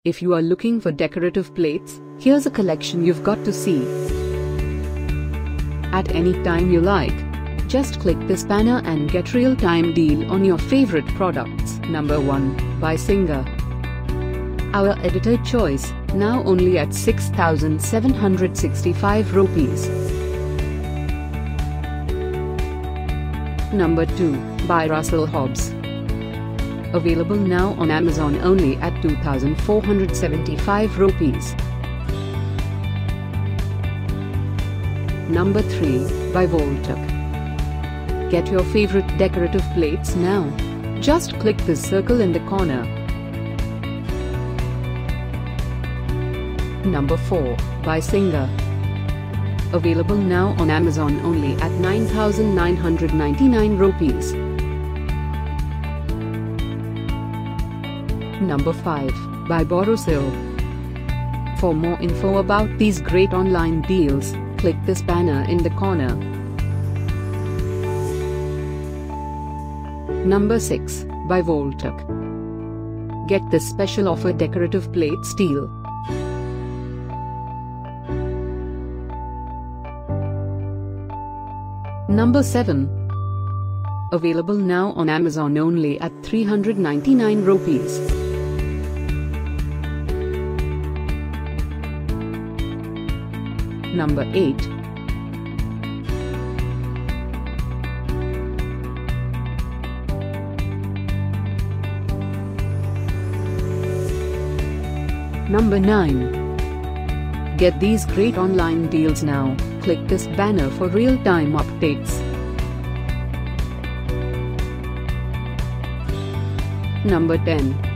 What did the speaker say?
If you are looking for decorative plates, here's a collection you've got to see. At any time you like, just click this banner and get real-time deal on your favorite products. Number 1, by Singer. Our edited choice, now only at 6,765 rupees. Number 2, by Hobbs. Available now on Amazon only at 2,475 rupees. Number 3, by Voltac. Get your favorite decorative plates now. Just click this circle in the corner. Number 4, by Singer. Available now on Amazon only at 9,999 rupees. Number 5, by Borosil. For more info about these great online deals, click this banner in the corner. Number 6, by Voltac. Get this special offer decorative plate steel. Number 7. Available now on Amazon only at 399 rupees. Number 8. Number 9. Get these great online deals now. Click this banner for real-time updates. Number 10.